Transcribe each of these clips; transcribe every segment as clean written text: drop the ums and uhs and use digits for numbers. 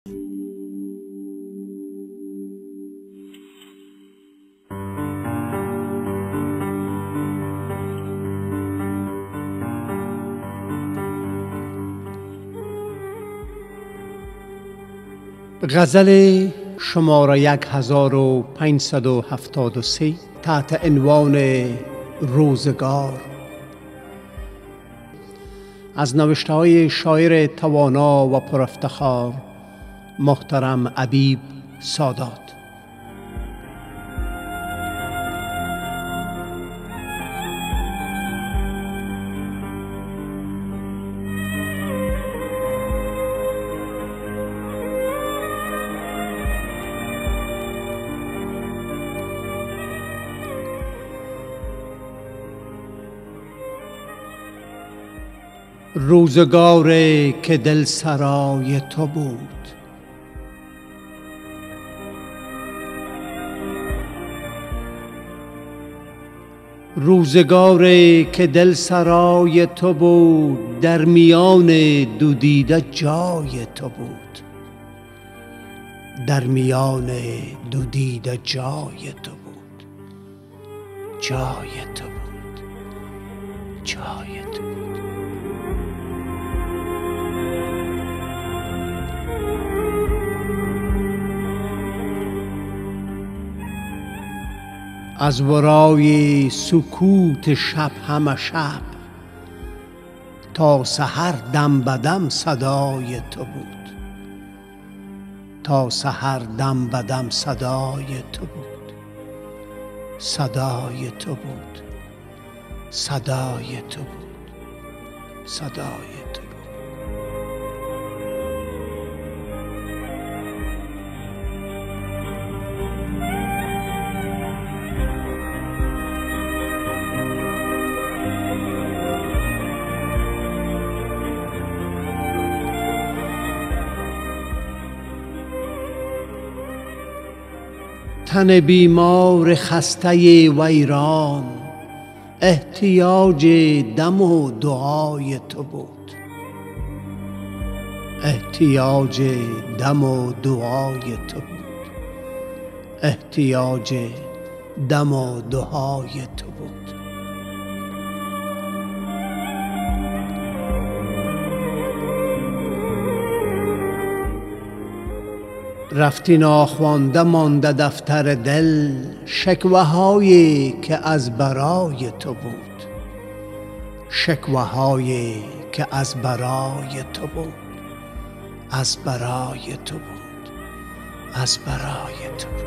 غزل شماره 1573 تحت عنوان روزگار از نوشته‌های شاعر توانا و پرافتخار محترم ابیب سادات. روزگاری که دل سرای تو بود، روزگاری که دل سرای تو بود، در میان دو دیده جای تو بود، در میان دو دیده جای تو بود، جای تو بود، جای تو بود. از ورای سکوت شب همه شب تا سحر دم به دم صدای تو بود، تا سحر دم به دم صدای تو بود، صدای تو بود، صدای تو بود، صدای تو بود. تن بیمار خسته ویران احتیاج دم و دعای تو بود، احتیاج دم و دعای تو بود، احتیاج دم و دعای تو بود. رفتی ناخوانده مانده دفتر دل، شکوه هایی که از برای تو بود، شکوه هایی که از برای تو بود، از برای تو بود، از برای تو بود.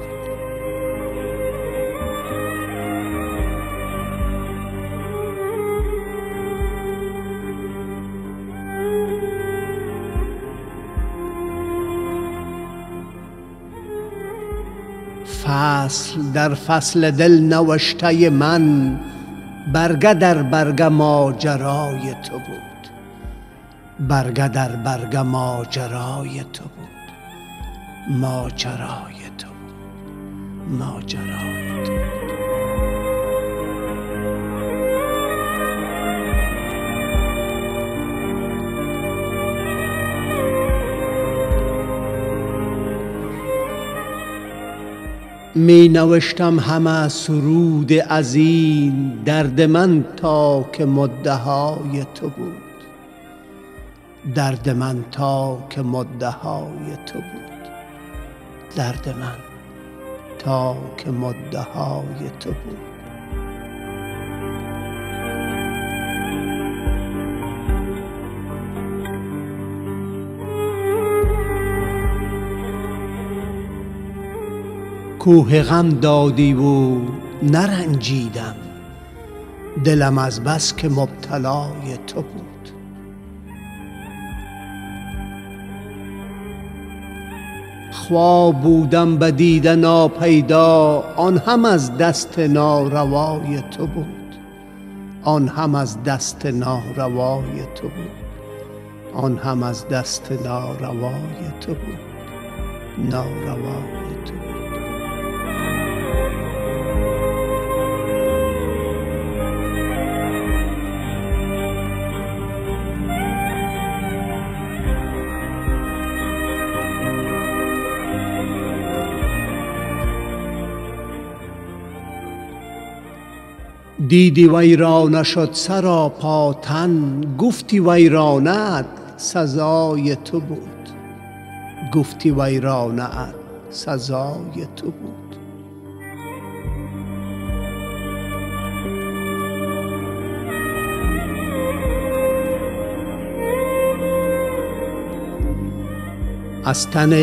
فصل در فصل دل نوشته من، برگه در برگه ماجرای تو بود، برگه در برگه ماجرای تو بود، ماجرای تو بود، ماجرای تو بود. می نوشتم همه سرود از این درد من تا که مدعای تو بود، درد من تا که مدعای تو بود، درد من تا که مدعای تو بود. کوه غم دادی و نرنجیدم، دلم از بس که مبتلای تو بود. خواب بودم به دیده ناپیدا، آن هم از دست ناروای تو بود، آن هم از دست ناروای تو بود، آن هم از دست ناروای تو بود، ناروای تو بود. دیدی ویرانه شد سراپا تن، گفتی ویرانه‌ات سزای تو بود، گفتی ویرانه‌ات سزای تو بود. از تن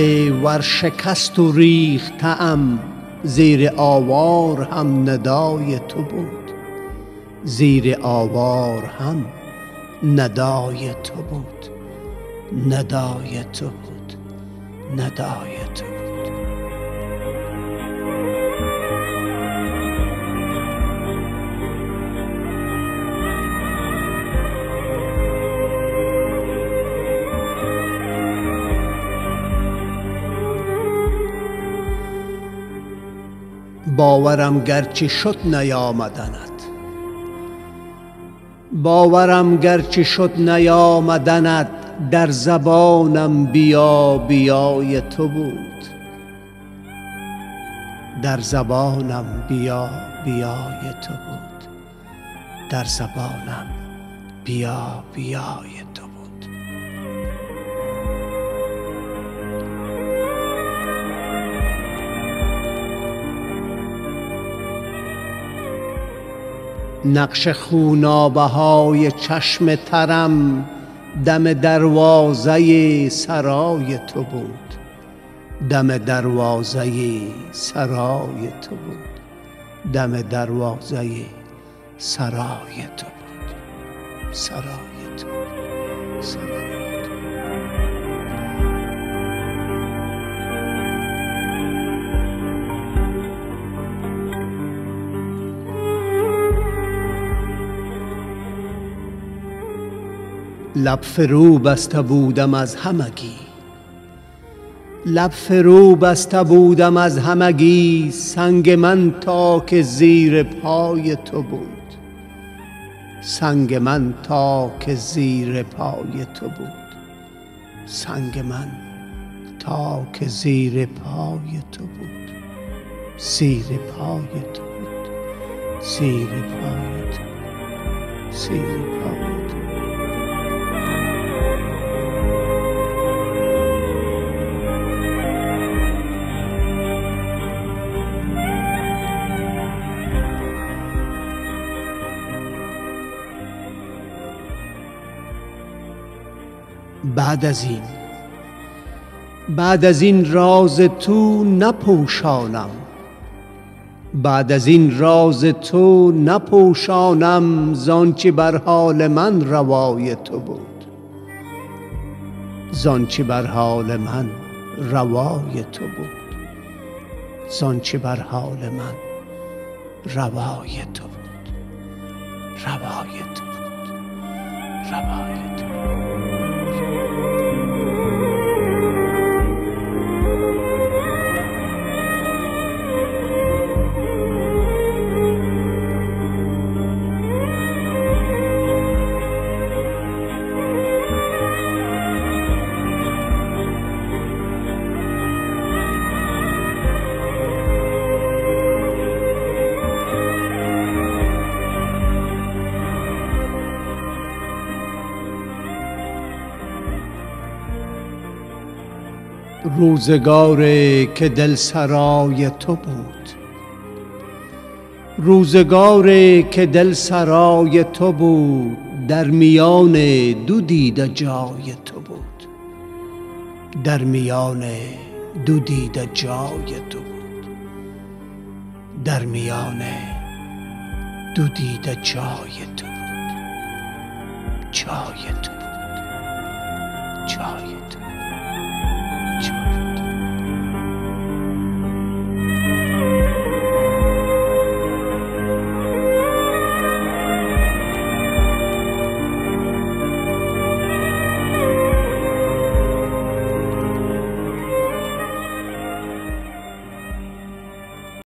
ورشکست و ریخته‌ام، زیر آوار هم ندای تو بود، زیر آوار هم ندای تو بود، ندای تو بود، ندای تو بود. باورم گرچه شد نیامدنت، باورم گرچه شد نیامدنت، در زبانم بیا بیای تو بود، در زبانم بیا بیای تو بود، در زبانم بیا بیای تو بود. نقش خونابه های چشم ترم، دم دروازه سرای تو بود، دم دروازه سرای تو بود، دم دروازه سرای تو بود، سرای تو بود، سرای تو. لب فرو بسته بودم از همگی، لب فرو بسته بودم از همگی، سنگ من تا که زیر پای تو بود، سنگ من تا که زیر پای تو بود، سنگ من تا که زیر پای تو بود، زیر پای تو بود، زیر پای تو بود، زیر پای تو بود. بعد از این راز تو نپوشانم، بعد از این راز تو نپوشانم، زانچه بر حال من روای تو بود، زانچه بر حال من روای تو بود، زانچه بر حال من روای تو بود، روای تو بود، روای تو بود. روزگاری که دل سرای تو بود، روزگاری که دل سرای تو بود، در میان دو دیده جای تو بود، در میان دو دیده جای تو بود، در میان دو دیده جای تو بود، جای تو بود، جای تو بود، جای تو.